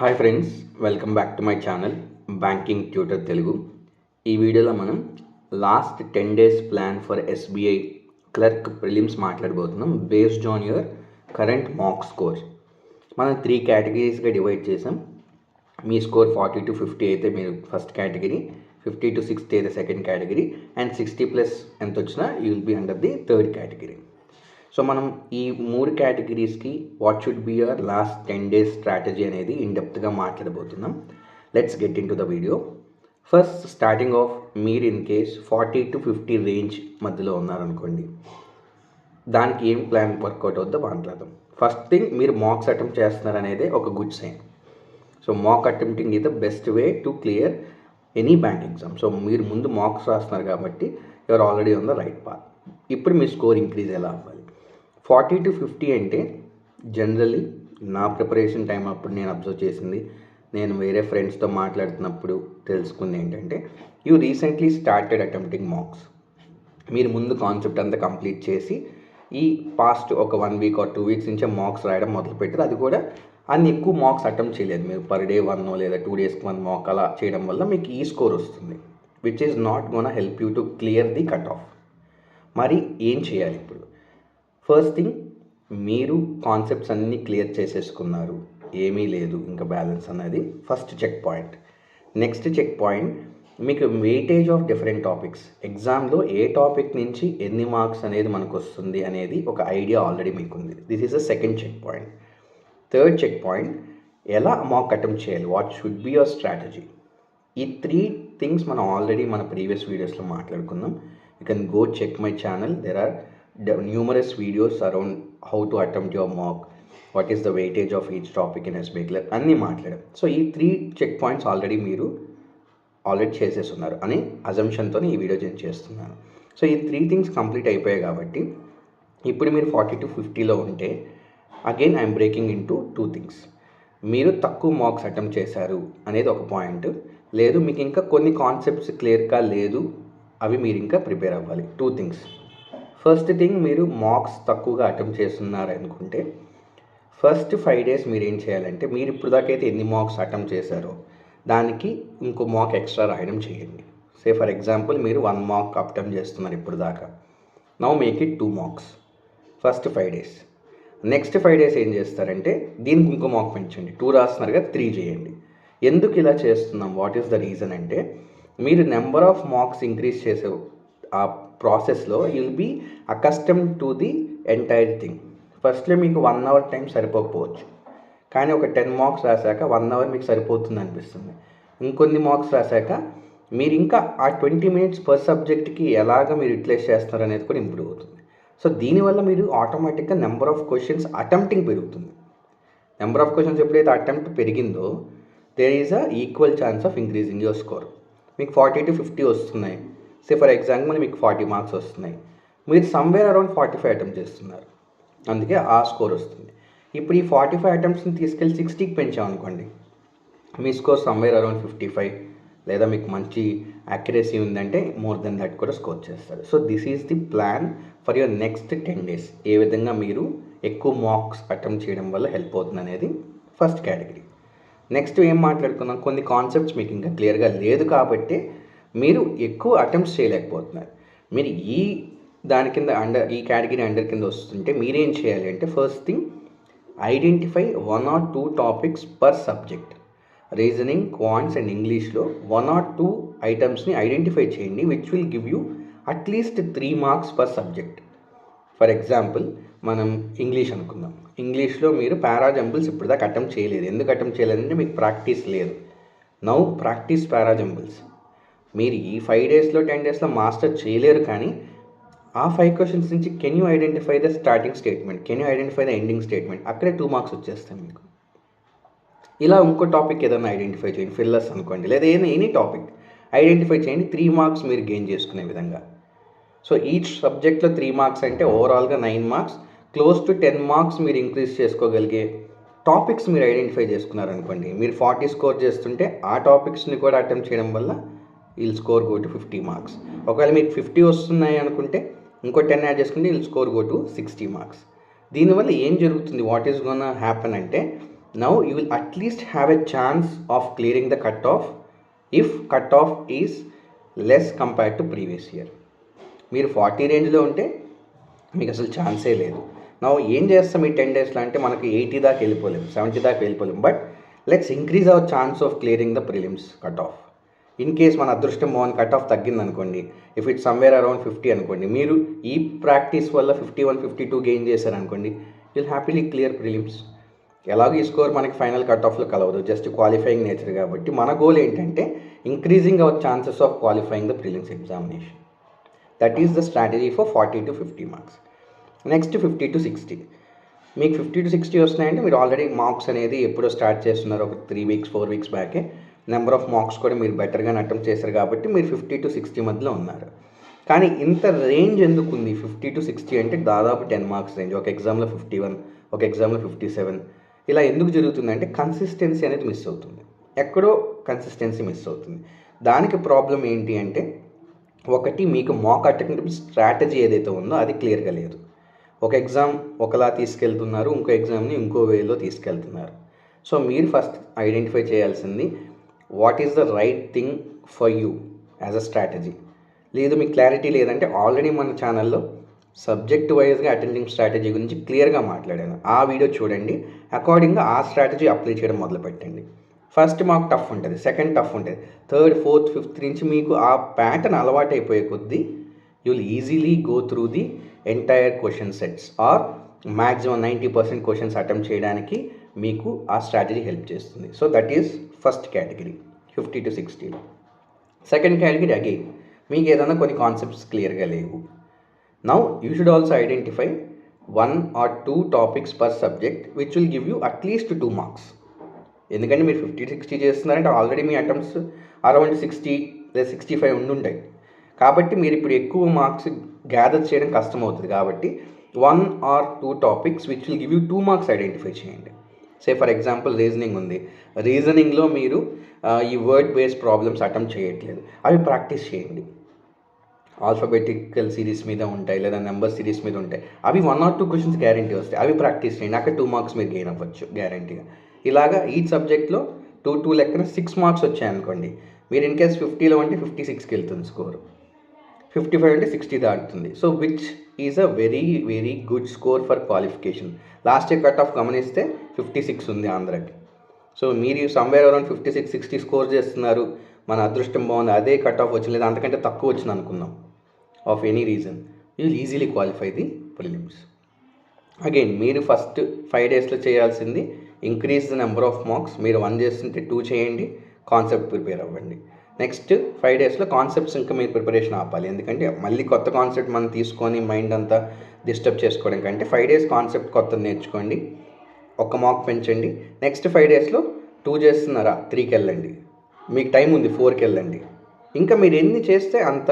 Hi friends, welcome back to my channel banking tutor Telugu. ఈ వీడియోలో మనం last 10 days plan for SBI clerk prelims మాట్లాడబోతున్నాం based on your current mock score. మనం 3 కేటగిరీస్గా divide చేసాం. మీ score 40 to 50 అయితే మీరు first category, 50 to 60 అయితే second category, and 60+ ఎంత వచ్చినా you will be under the third category. So మనం ఈ 3 కేటగిరీస్కి what should be your last 10 days strategy అనేది ఇన్డెప్త్గా మాట్లాడబోతున్నాం. Let's get in to the video. First starting off, మీరు ఇన్ కేస్ 40 to 50 రేంజ్ మధ్యలో ఉన్నారనుకోండి, దానికి ఏం ప్లాన్ వర్కౌట్ అవుద్దో మాట్లాడదాం. ఫస్ట్ థింగ్, మీరు మాక్స్ అటెంప్ట్ చేస్తున్నారనేది ఒక good sign. So mock attempting is the best way to clear any bank exam. So మీరు ముందు మాక్స్ రాస్తున్నారు కాబట్టి you're already on the right path. ఇప్పుడు మీ స్కోర్ ఇంక్రీజ్ ఎలా అవ్వాలి? 40 to 50 అంటే జనరల్లీ నా ప్రిపరేషన్ టైం అప్పుడు నేను అబ్జర్వ్ చేసింది, నేను వేరే ఫ్రెండ్స్తో మాట్లాడుతున్నప్పుడు తెలుసుకుంది ఏంటంటే, you recently started attempting mocks. మీరు ముందు కాన్సెప్ట్ అంతా కంప్లీట్ చేసి ఈ పాస్ట్ ఒక 1 week or 2 weeks నుంచే మాక్స్ రాయడం మొదలుపెట్టారు. అది కూడా అన్ని ఎక్కువ మాక్స్ అటెంప్ట్ చేయలేదు. మీరు పర్ డే 1 లేదా 2 daysకి 1 మాక్ అలా చేయడం వల్ల మీకు ఈ స్కోర్ వస్తుంది, which is not gonna help you to clear the cut off. మరి ఏం చేయాలి ఇప్పుడు? ఫస్ట్ థింగ్, మీరు కాన్సెప్ట్స్ అన్నీ క్లియర్ చేసేసుకున్నారు, ఏమీ లేదు ఇంకా బ్యాలెన్స్ అనేది first check point. Next check point, మీకు వెయిటేజ్ ఆఫ్ డిఫరెంట్ టాపిక్స్, ఎగ్జామ్లో ఏ టాపిక్ నుంచి ఎన్ని మార్క్స్ అనేది మనకు వస్తుంది అనేది ఒక ఐడియా ఆల్రెడీ మీకు ఉంది. This is the second check point. Third check point, ఎలా మాక్ అటెంప్ట్ చేయాలి, what should be your strategy. ఈ 3 things మనం ఆల్రెడీ మన ప్రీవియస్ వీడియోస్లో మాట్లాడుకుందాం. You can go check my channel. There are numerous videos around how to attempt your mock, what is the weightage of each topic in SBI clerk అన్నీ మాట్లాడాం. So ఈ 3 check points మీరు already చేసేస్తున్నారు అని అజంప్షన్తో ఈ video నేను చేస్తున్నాను. So ఈ 3 things కంప్లీట్ అయిపోయాయి కాబట్టి ఇప్పుడు మీరు 40 to 50లో ఉంటే again I'm breaking in to 2 things. మీరు తక్కువ మార్క్స్ అటెంప్ట్ చేశారు అనేది ఒక పాయింట్, లేదు మీకు ఇంకా కొన్ని కాన్సెప్ట్స్ క్లియర్గా లేదు, అవి మీరు ఇంకా ప్రిపేర్ అవ్వాలి. 2 things. ఫస్ట్ థింగ్, మీరు మార్క్స్ తక్కువగా అటెంప్ట్ చేస్తున్నారు అనుకుంటే ఫస్ట్ 5 days మీరు ఏం చేయాలంటే, మీరు ఇప్పుడు దాకా అయితే ఎన్ని మార్క్స్ అటెంప్ట్ చేశారో దానికి ఇంకో మార్క్ ఎక్స్ట్రా రాయడం చేయండి. సే ఫర్ ఎగ్జాంపుల్ మీరు 1 mark అటెంప్ట్ చేస్తున్నారు ఇప్పుడు దాకా, now make it 2 marks first 5 days. Next 5 days ఏం చేస్తారంటే దీనికి ఇంకో మార్క్ పెంచండి. 2 రాస్తున్నారు కదా, 3 చేయండి. ఎందుకు ఇలా చేస్తున్నాం, వాట్ ఈస్ ద రీజన్ అంటే, మీరు నెంబర్ ఆఫ్ మార్క్స్ ఇంక్రీజ్ చేసే ఆ ప్రాసెస్లో you'll be accustom to the entire thing. ఫస్ట్లో మీకు 1 hour టైం సరిపోకపోవచ్చు, కానీ ఒక 10 marks రాశాక 1 hour మీకు సరిపోతుంది అనిపిస్తుంది. ఇంకొన్ని మార్క్స్ రాశాక మీరు ఇంకా ఆ 20 minutes పర్ సబ్జెక్ట్కి ఎలాగ మీరు యూటిలైజ్ చేస్తారు అనేది కూడా ఇంప్రూవ్ అవుతుంది. సో దీనివల్ల మీరు ఆటోమేటిక్గా నెంబర్ ఆఫ్ క్వశ్చన్స్ అటెంప్టింగ్ పెరుగుతుంది. నెంబర్ ఆఫ్ క్వశ్చన్స్ ఎప్పుడైతే అటెంప్ట్ పెరిగిందో there is a equal chance of increasing your score. మీకు 40 to 50 వస్తున్నాయి, సే ఫర్ ఎగ్జాంపుల్ మీకు 40 marks వస్తున్నాయి, మీరు సమ్వేర్ అరౌండ్ 45 అటెంప్ట్ చేస్తున్నారు, అందుకే ఆ స్కోర్ వస్తుంది. ఇప్పుడు ఈ 45 అటెంప్ట్స్ని తీసుకెళ్ళి 60కి పెంచామనుకోండి, మీ స్కోర్ సమ్వేర్ అరౌండ్ 55, లేదా మీకు మంచి యాక్యురసీ ఉందంటే మోర్ దెన్ దట్ కూడా స్కోర్ చేస్తారు. So this is the plan for your next 10 days. ఏ విధంగా మీరు ఎక్కువ మార్క్స్ అటెంప్ట్ చేయడం వల్ల హెల్ప్ అవుతుంది అనేది ఫస్ట్ కేటగిరీ. నెక్స్ట్ ఏం మాట్లాడుకున్నాం, కొన్ని కాన్సెప్ట్స్ మీకు ఇంకా క్లియర్గా లేదు కాబట్టి మీరు ఎక్కువ అటెంప్ట్స్ చేయలేకపోతున్నారు. మీరు ఈ దాని కింద ఈ కేటగిరీ అండర్ కింద వస్తుంటే మీరేం చేయాలి అంటే, first thing identify 1 or 2 topics per subject. Reasoning, quants and ఇంగ్లీష్లో 1 or 2 ఐటమ్స్ని ఐడెంటిఫై చేయండి, which will give you at least 3 marks per subject. For example మనం ఇంగ్లీష్ అనుకుందాం. ఇంగ్లీష్లో మీరు పారాజంబుల్స్ ఇప్పుడు దాకా అటెంప్ట్ చేయలేదు. ఎందుకు అటెంప్ట్ చేయలేదంటే మీకు ప్రాక్టీస్ లేదు. Now practice parajumbles. మీరు ఈ 5 daysలో 10 daysలో మాస్టర్ చేయలేరు, కానీ ఆ 5 questions నుంచి can you identify the starting statement, can you identify the ending statement, అక్కడే 2 marks వచ్చేస్తాయి మీకు. ఇలా ఇంకో టాపిక్ ఏదైనా ఐడెంటిఫై చేయండి, ఫిల్లర్స్ అనుకోండి, లేదా ఎనీ టాపిక్ ఐడెంటిఫై చేయండి, 3 marks మీరు గెయిన్ చేసుకునే విధంగా. సో ఈచ్ సబ్జెక్ట్లో 3 marks అంటే ఓవరాల్గా 9 marks, క్లోజ్ టు 10 marks మీరు ఇంక్రీజ్ చేసుకోగలిగే టాపిక్స్ మీరు ఐడెంటిఫై చేసుకున్నారనుకోండి. మీరు 40 స్కోర్ చేస్తుంటే ఆ టాపిక్స్ని కూడా అటెంప్ట్ చేయడం వల్ల we'll score go to 50 marks. ఒకవేళ మీకు 50 వస్తున్నాయి అనుకుంటే ఇంకో 10 యాడ్ చేసుకుంటే we'll score go to 60 marks. దీనివల్ల ఏం జరుగుతుంది, వాట్ ఈస్ గోనా హ్యాపెన్ అంటే, Now you will at least have a chance of clearing the cutoff if cutoff is less compared to previous year. మీరు 40 రేంజ్లో ఉంటే మీకు అసలు ఛాన్సే లేదు. నా ఏం చేస్తాం ఈ 10 డేస్లో అంటే మనకి 80 దాకా వెళ్ళిపోలేము, 70 దాకా వెళ్ళిపోలేము. But let's increase our chance of clearing the prelims cut off. In case మన అదృష్టం బాగుంది, కట్ ఆఫ్ తగ్గింది అనుకోండి, ఇఫ్ ఇట్స్ సమ్వేర్ అరౌండ్ 50 అనుకోండి, మీరు ఈ ప్రాక్టీస్ వల్ల 51, 52 గెయిన్ చేశారనుకోండి, విల్ హ్యాపీలీ క్లియర్ ప్రిలిమ్స్. ఎలాగో ఈ స్కోర్ మనకి ఫైనల్ కట్ ఆఫ్లో కలవదు, జస్ట్ క్వాలిఫైయింగ్ నేచర్ కాబట్టి మన గోల్ ఏంటంటే increasing our chances of qualifying the prelims examination. That is the strategy for 40 to 50 marks. Next 50 to 60. మీకు 50 to 60 వస్తున్నాయంటే మీరు ఆల్రెడీ మార్క్స్ అనేది ఎప్పుడో స్టార్ట్ చేస్తున్నారు, ఒక 3 weeks 4 weeks బ్యాకే. నెంబర్ ఆఫ్ మార్క్స్ కూడా మీరు బెటర్గా అటెంప్ట్ చేశారు కాబట్టి మీరు 50 to 60 మధ్యలో ఉన్నారు. కానీ ఇంత రేంజ్ ఎందుకు ఉంది? 50 to 60 అంటే దాదాపు 10 మార్క్స్ రేంజ్. ఒక ఎగ్జామ్లో 51, ఒక ఎగ్జామ్లో 57. ఇలా ఎందుకు జరుగుతుందంటే కన్సిస్టెన్సీ అనేది మిస్ అవుతుంది, ఎక్కడో కన్సిస్టెన్సీ మిస్ అవుతుంది. దానికి ప్రాబ్లం ఏంటి అంటే, ఒకటి మీకు మాక్ అటెంప్ట్ స్ట్రాటజీ ఏదైతే ఉందో అది క్లియర్గా లేదు. ఒక ఎగ్జామ్ ఒకలా తీసుకెళ్తున్నారు, ఇంకో ఎగ్జామ్ని ఇంకో వేలో తీసుకెళ్తున్నారు. సో మీరు ఫస్ట్ ఐడెంటిఫై చేయాల్సింది what is the right thing for you as a strategy. లేదు మీకు క్లారిటీ లేదంటే ఆల్రెడీ మన ఛానల్లో సబ్జెక్ట్ వైజ్గా అటెండింగ్ స్ట్రాటజీ గురించి క్లియర్గా మాట్లాడాను, ఆ వీడియో చూడండి. అకార్డింగ్గా ఆ స్ట్రాటజీ అప్లై చేయడం మొదలుపెట్టండి. ఫస్ట్ మాకు టఫ్ ఉంటుంది, సెకండ్ టఫ్ ఉంటుంది, థర్డ్, ఫోర్త్, ఫిఫ్త్ నుంచి మీకు ఆ ప్యాటర్న్ అలవాటు అయిపోయే కొద్దీ you will easily go through the entire question sets or maximum 90% questions attempt చేయడానికి మీకు ఆ స్ట్రాటజీ హెల్ప్ చేస్తుంది. So that is first category 50 to 60లో. సెకండ్ కేటగిరీ అగైన్ మీకు ఏదైనా కొన్ని కాన్సెప్ట్స్ క్లియర్గా లేవు. Now you should also identify 1 or 2 topics per subject which will give you at least 2 marks. ఎందుకంటే మీరు 50 to 60 చేస్తున్నారంటే ఆల్రెడీ మీ అటెంప్ట్స్ అరౌండ్ 60 లేదా 65 ఉండుంటాయి. కాబట్టి మీరు ఇప్పుడు ఎక్కువ మార్క్స్ గ్యాదర్ చేయడం కష్టం అవుతుంది. కాబట్టి 1 or 2 topics which will give you 2 marks identify చేయండి. సే ఫర్ ఎగ్జాంపుల్ రీజనింగ్ ఉంది, రీజనింగ్లో మీరు ఈ వర్డ్ బేస్డ్ ప్రాబ్లమ్స్ అటెంప్ట్ చేయట్లేదు, అవి ప్రాక్టీస్ చేయండి. ఆల్ఫాబెటికల్ సిరీస్ మీద ఉంటాయి లేదా నెంబర్ సిరీస్ మీద ఉంటాయి, అవి 1 or 2 క్వశ్చన్స్ గ్యారంటీ వస్తాయి, అవి ప్రాక్టీస్ చేయండి. అక్కడ 2 మార్క్స్ మీరు గెయిన్ అవ్వచ్చు గ్యారంటీగా. ఇలాగా ఈ సబ్జెక్ట్లో 2 లెక్కన 6 మార్క్స్ వచ్చాయనుకోండి, మీరు ఇన్ కేస్ 50లో అంటే 56కి వెళ్తుంది స్కోర్, 55 అంటే 60 దాటుతుంది. So which is a very very good score for qualification. Last year cut off గమనిస్తే 56 ఉంది ఆంధ్రాకి. సో మీరు సమ్వేర్ అరౌండ్ 56, 60 స్కోర్ చేస్తున్నారు, మన అదృష్టం బాగుంది, అదే కట్ ఆఫ్ వచ్చింది లేదా అంతకంటే తక్కువ వచ్చింది అనుకుందాం, of any reason you will easily qualify the prelims. Again మీరు ఫస్ట్ 5 డేస్లో చేయాల్సింది increase the number of marks. మీరు 1 చేస్తుంటే 2 చేయండి, కాన్సెప్ట్ ప్రిపేర్ అవ్వండి. నెక్స్ట్ 5 డేస్లో కాన్సెప్ట్స్ ఇంకా మీరు ప్రిపరేషన్ ఆపాలి, ఎందుకంటే మళ్ళీ కొత్త కాన్సెప్ట్ మనం తీసుకొని మైండ్ అంతా డిస్టర్బ్ చేసుకోవడం కంటే 5 days కాన్సెప్ట్ కొత్తది నేర్చుకోండి, 1 మార్క్ పెంచండి. నెక్స్ట్ 5 డేస్లో 2 చేస్తున్నారా 3కి వెళ్ళండి, మీకు టైం ఉంది 4కి వెళ్ళండి. ఇంకా మీరు ఎన్ని చేస్తే అంత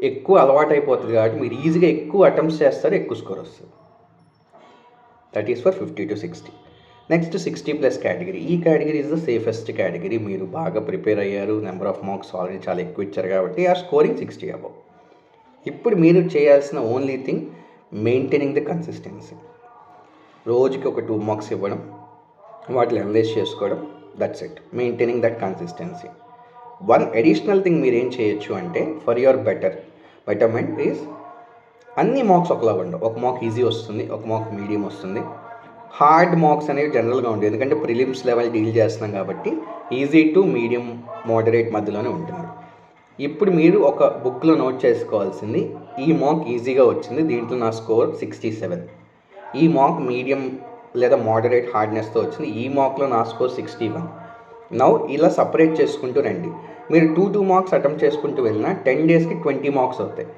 ఎక్కువ అలవాటు అయిపోతుంది కాబట్టి మీరు ఈజీగా ఎక్కువ అటెంప్ట్స్ చేస్తారు, ఎక్కువ స్కోర్ వస్తుంది. That is for 50 to 60. Next 60+ category. ఈ category is the safest category. మీరు బాగా ప్రిపేర్ అయ్యారు, నెంబర్ ఆఫ్ మార్క్స్ ఆల్రెడీ చాలా ఎక్కువ ఇచ్చారు కాబట్టి ఆర్ స్కోరింగ్ 60 అబౌవ్. ఇప్పుడు మీరు చేయాల్సిన only thing maintaining the consistency. రోజుకి ఒక 2 మార్క్స్ ఇవ్వడం, వాటిని అనలైజ్ చేసుకోవడం, that's it. Maintaining that consistency. 1 additional thing మీరు ఏం చేయొచ్చు అంటే ఫర్ యువర్ బెటర్మెంట్ ఈజ్ అన్ని మార్క్స్ ఒకలాగా ఉండవు. ఒక మార్క్ ఈజీ వస్తుంది, ఒక మార్క్ మీడియం వస్తుంది, హార్డ్ మార్క్స్ అనేవి జనరల్గా ఉంటాయి. ఎందుకంటే ప్రిలిమ్స్ లెవెల్ డీల్ చేస్తున్నాం కాబట్టి ఈజీ టు మీడియం మోడరేట్ మధ్యలోనే ఉంటుంది. ఇప్పుడు మీరు ఒక బుక్లో నోట్ చేసుకోవాల్సింది, ఈ మార్క్ ఈజీగా వచ్చింది, దీంట్లో నా స్కోర్ 67. ఈ మార్క్ మీడియం లేదా మోడరేట్ హార్డ్నెస్తో వచ్చింది, ఈ మార్క్లో నా స్కోర్ 61. నౌ ఇలా సపరేట్ చేసుకుంటూ రండి. మీరు 2 మార్క్స్ అటెంప్ట్ చేసుకుంటూ వెళ్ళినా 10 డేస్కి 20 మార్క్స్ అవుతాయి.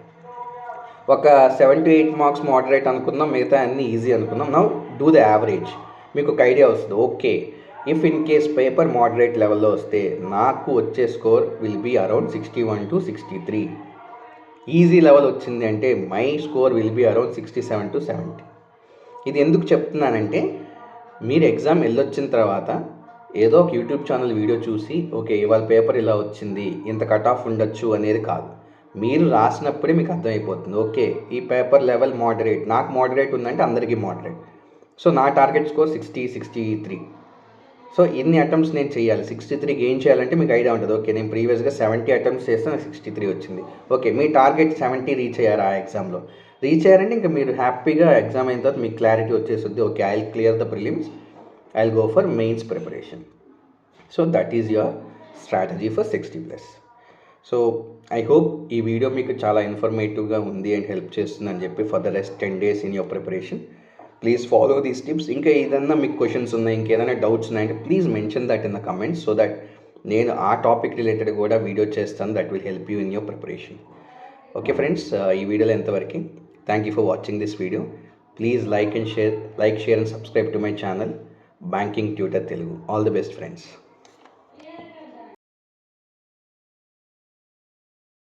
ఒక 7 to 8 మార్క్స్ మోడరేట్ అనుకుందాం, మిగతా అన్నీ ఈజీ అనుకుందాం. Now do the average. మీకు ఒక ఐడియా వస్తుంది, okay if in case paper moderate లెవెల్లో వస్తే నాకు వచ్చే score will be around 61 to 63. Easy level వచ్చింది అంటే my score will be around 67 to 70. ఇది ఎందుకు చెప్తున్నానంటే మీరు ఎగ్జామ్ వెళ్ళొచ్చిన తర్వాత ఏదో ఒక యూట్యూబ్ ఛానల్ వీడియో చూసి ఓకే ఇవాళ పేపర్ ఇలా వచ్చింది, ఇంత కట్ ఆఫ్ ఉండొచ్చు అనేది కాదు. మీరు రాసినప్పుడే మీకు అర్థమైపోతుంది, ఓకే ఈ పేపర్ లెవెల్ మోడరేట్, నాకు మోడరేట్ ఉందంటే అందరికీ మోడరేట్. సో నా టార్గెట్ స్కోర్ 60, 63. సో ఇన్ని అటెంప్ట్స్ నేను చేయాలి, 63 గెయిన్ చేయాలంటే మీకు ఐడియా ఉంటుంది. ఓకే, నేను ప్రీవియస్గా 70 అటెంప్ట్స్ చేస్తే నాకు 63 వచ్చింది. ఓకే, మీ టార్గెట్ 70 రీచ్ అయ్యారు ఆ ఎగ్జామ్లో. రీచ్ అయ్యారంటే ఇంకా మీరు హ్యాపీగా ఎగ్జామ్ అయిన తర్వాత మీకు క్లారిటీ వచ్చేస్తుంది. Okay, I will clear the prelims, I will go for mains preparation. So that is your strategy for 60+. So I hope ఈ వీడియో మీకు చాలా ఇన్ఫర్మేటివ్గా ఉంది అండ్ హెల్ప్ చేస్తుందని చెప్పి for the rest 10 days in your preparation. Please follow these tips. ఇంకా ఏదన్నా మీకు questions ఉన్నాయి, ఇంకేదైనా డౌట్స్ ఉన్నాయంటే please mention that in the comments, so that నేను ఆ టాపిక్ రిలేటెడ్ కూడా వీడియో చేస్తాను. That will help you in your preparation. Okay friends, ఈ వీడియోలో ఎంతవరకు. Thank you for watching this video. Please like, share and subscribe to my channel banking tutor Telugu. All the best friends.